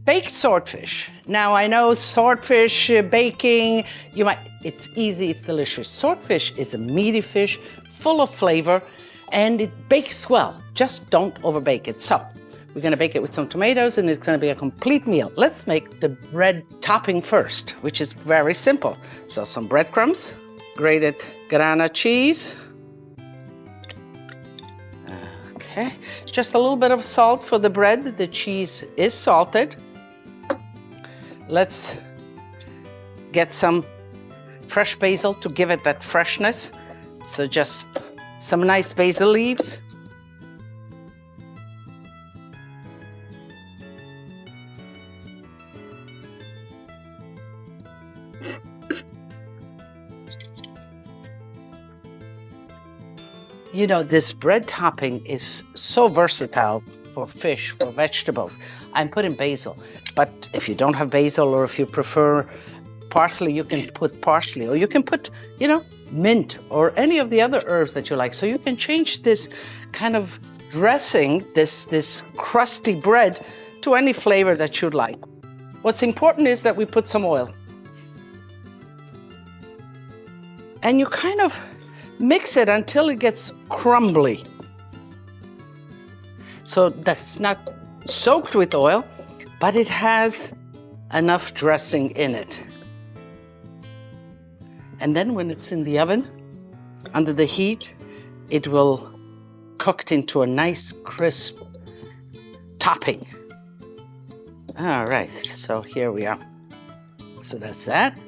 Baked swordfish. Now I know swordfish baking, it's easy, it's delicious. Swordfish is a meaty fish, full of flavor, and it bakes well. Just don't overbake it. So we're gonna bake it with some tomatoes and it's gonna be a complete meal. Let's make the bread topping first, which is very simple. So some breadcrumbs, grated grana cheese. Okay, just a little bit of salt for the bread. The cheese is salted. Let's get some fresh basil to give it that freshness. So just some nice basil leaves. You know, this bread topping is so versatile for fish, for vegetables. I'm putting basil, but if you don't have basil or if you prefer parsley, you can put parsley, or you can put, mint or any of the other herbs that you like. So you can change this kind of dressing, this crusty bread, to any flavor that you'd like. What's important is that we put some oil. And you kind of mix it until it gets crumbly. So that's not soaked with oil, but it has enough dressing in it. And then when it's in the oven, under the heat, it will cooked into a nice crisp topping. All right, so here we are. So that's that.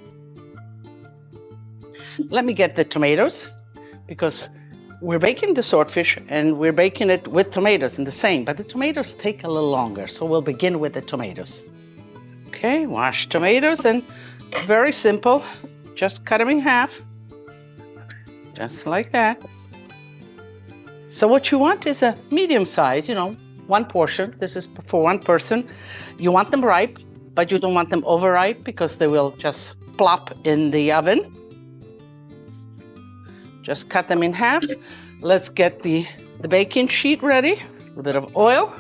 Let me get the tomatoes, because we're baking the swordfish and we're baking it with tomatoes in the same, but the tomatoes take a little longer. So we'll begin with the tomatoes. Okay, wash tomatoes, and very simple. Just cut them in half, just like that. So what you want is a medium size, one portion. This is for one person. You want them ripe, but you don't want them overripe because they will just plop in the oven. Just cut them in half. Let's get the baking sheet ready. A little bit of oil.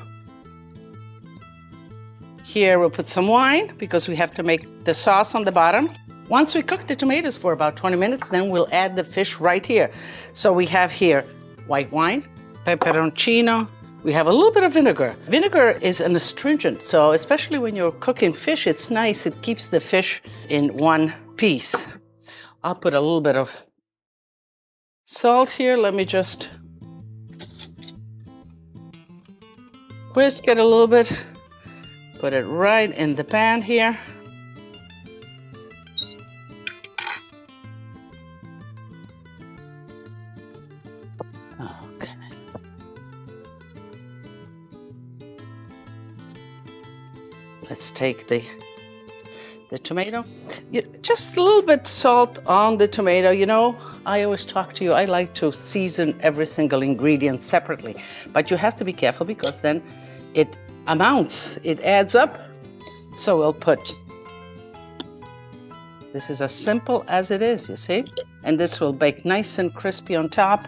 Here we'll put some wine because we have to make the sauce on the bottom. Once we cook the tomatoes for about 20 minutes, then we'll add the fish right here. So we have here white wine, peperoncino. We have a little bit of vinegar. Vinegar is an astringent, so especially when you're cooking fish, it's nice. It keeps the fish in one piece. I'll put a little bit of salt here. Let me just whisk it a little bit. Put it right in the pan here. Okay. Let's take the tomato. Just a little bit salt on the tomato. I always talk to you, I like to season every single ingredient separately, but you have to be careful because then it amounts, it adds up. So we'll put, this is as simple as it is, you see? And this will bake nice and crispy on top.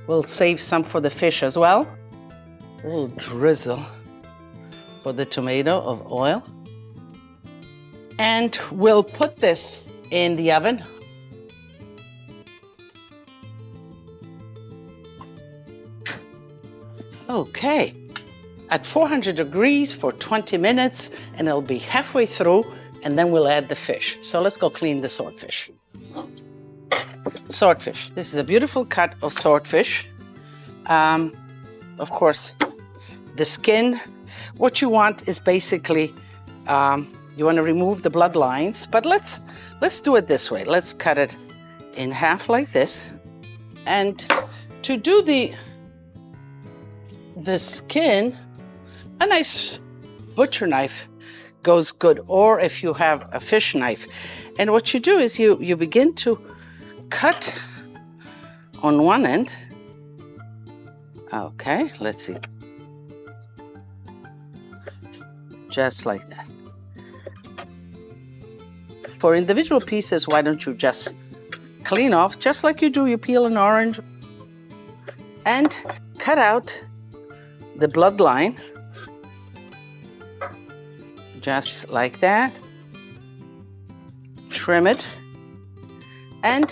We'll save some for the fish as well. A little drizzle for the tomato of oil. And we'll put this in the oven. Okay, at 400 degrees for 20 minutes, and it'll be halfway through, and then we'll add the fish. So let's go clean the swordfish. Swordfish, this is a beautiful cut of swordfish. Of course, the skin, what you want is basically, you want to remove the bloodlines, but let's do it this way. Let's cut it in half like this. And to do the skin, a nice butcher knife goes good, or if you have a fish knife. And what you do is you begin to cut on one end. Okay, let's see. Just like that. For individual pieces, why don't you just clean off, just like you peel an orange, and cut out the bloodline, just like that. Trim it and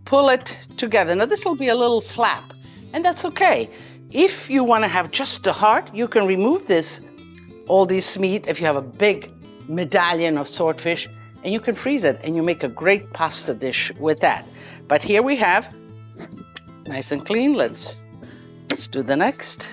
pull it together. Now this will be a little flap, and that's okay. If you want to have just the heart, you can remove all this meat if you have a big medallion of swordfish, and you can freeze it and you make a great pasta dish with that. But here we have, nice and clean. Let's do the next.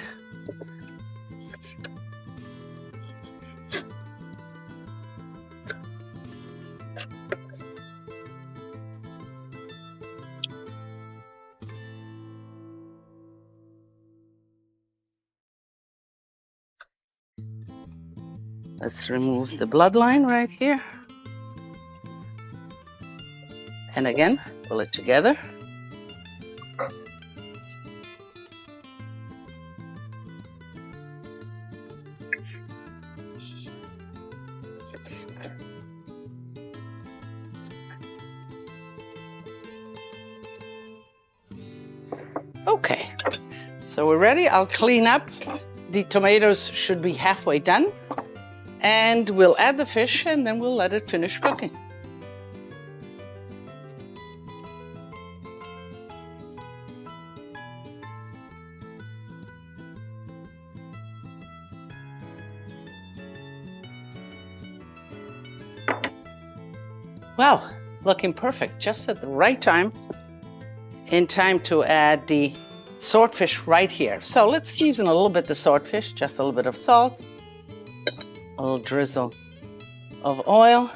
Let's remove the bloodline right here. And again, pull it together. Okay, so we're ready. I'll clean up. The tomatoes should be halfway done. And we'll add the fish and then we'll let it finish cooking. Well, looking perfect, just at the right time, in time to add the swordfish right here. So let's season a little bit the swordfish, just a little bit of salt, a little drizzle of oil.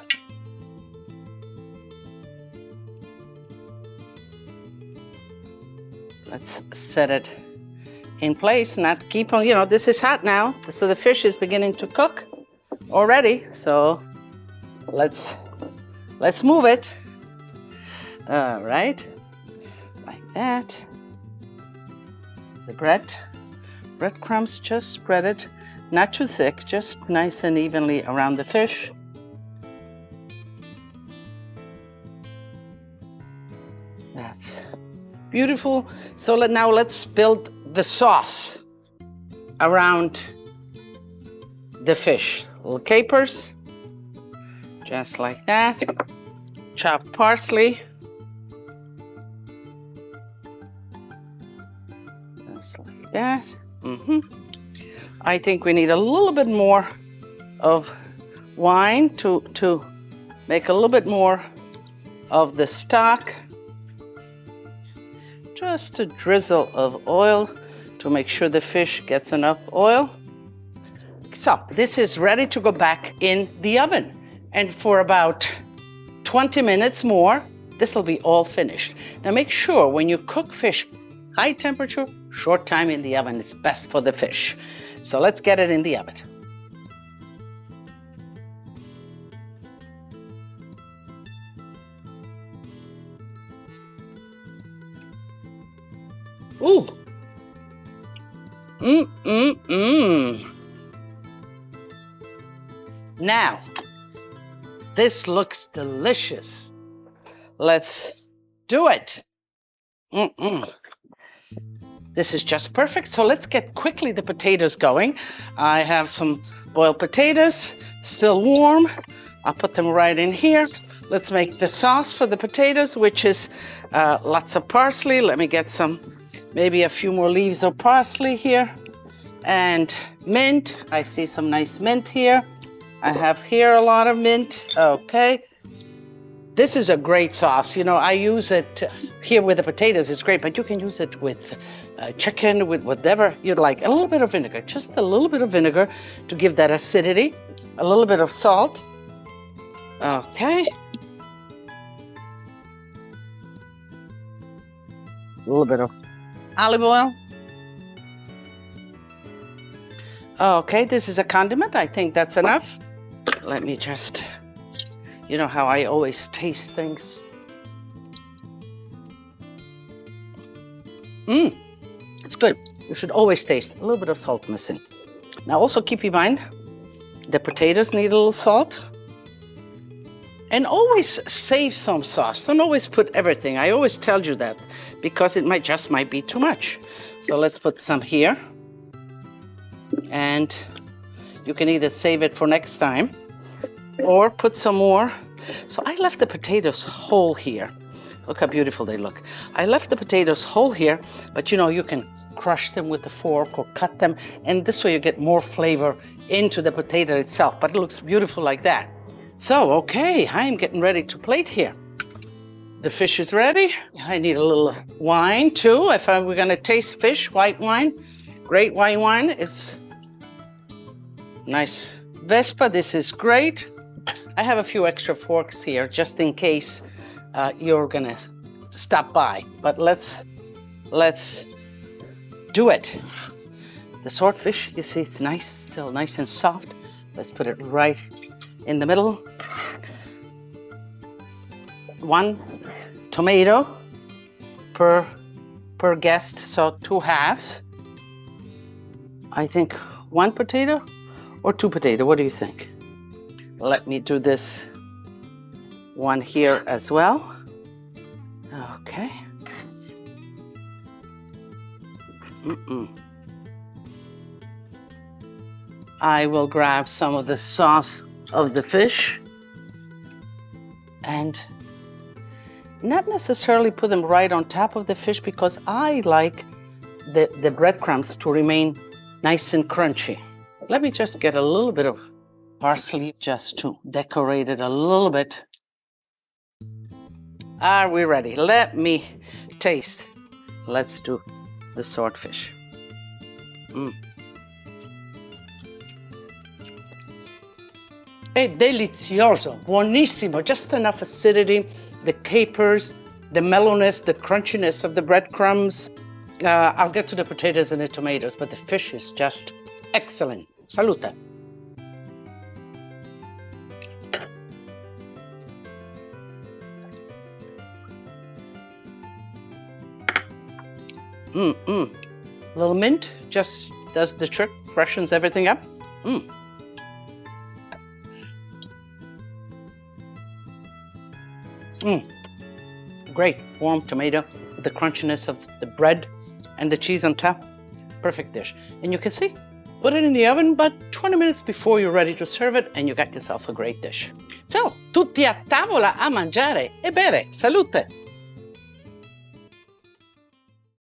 Let's set it in place, not keep on, this is hot now, so the fish is beginning to cook already. So let's move it. All right, like that. The breadcrumbs, just spread it, not too thick, just nice and evenly around the fish. That's beautiful. So now let's build the sauce around the fish. Little capers, just like that. Chopped parsley. Just like that. I think we need a little bit more of wine to make a little bit more of the stock. Just a drizzle of oil to make sure the fish gets enough oil. So this is ready to go back in the oven. And for about 20 minutes more, this will be all finished. Now make sure when you cook fish, high temperature, short time in the oven is best for the fish. So let's get it in the oven. Ooh. Now, this looks delicious. Let's do it. This is just perfect. So let's get quickly the potatoes going. I have some boiled potatoes, still warm. I'll put them right in here. Let's make the sauce for the potatoes, which is lots of parsley. Let me get maybe a few more leaves of parsley here. And mint. I see some nice mint here. I have here a lot of mint. Okay. This is a great sauce. I use it here with the potatoes. It's great, but you can use it with chicken, with whatever you'd like. A little bit of vinegar, just a little bit of vinegar to give that acidity. A little bit of salt. Okay. A little bit of olive oil. Okay, this is a condiment. I think that's enough. Let me just, you know how I always taste things. It's good. You should always taste. A little bit of salt missing. Now also keep in mind, the potatoes need a little salt. And always save some sauce. Don't always put everything. I always tell you that. because it might be too much. So let's put some here. And you can either save it for next time or put some more. So I left the potatoes whole here. Look how beautiful they look. I left the potatoes whole here, but you can crush them with a fork or cut them, and this way you get more flavor into the potato itself, but it looks beautiful like that. So, okay, I'm getting ready to plate here. The fish is ready. I need a little wine too. If we're gonna taste fish, white wine, great white wine is nice. Vespa, this is great. I have a few extra forks here just in case you're gonna stop by, but let's do it. The swordfish, you see, it's nice, still nice and soft. Let's put it right in the middle. 1 tomato per guest, so 2 halves. I think 1 potato or 2 potato, what do you think? Let me do this one here as well. Okay. I will grab some of the sauce of the fish and not necessarily put them right on top of the fish because I like the breadcrumbs to remain nice and crunchy. Let me just get a little bit of parsley just to decorate it a little bit. Are we ready? Let me taste. Let's do the swordfish. È delizioso, buonissimo, just enough acidity, the capers, the mellowness, the crunchiness of the breadcrumbs. I'll get to the potatoes and the tomatoes, but the fish is just excellent. Salute. Little mint just does the trick, freshens everything up. Great warm tomato with the crunchiness of the bread and the cheese on top. Perfect dish. And you can see, put it in the oven about 20 minutes before you're ready to serve it, and you got yourself a great dish. So, tutti a tavola a mangiare e bere. Salute!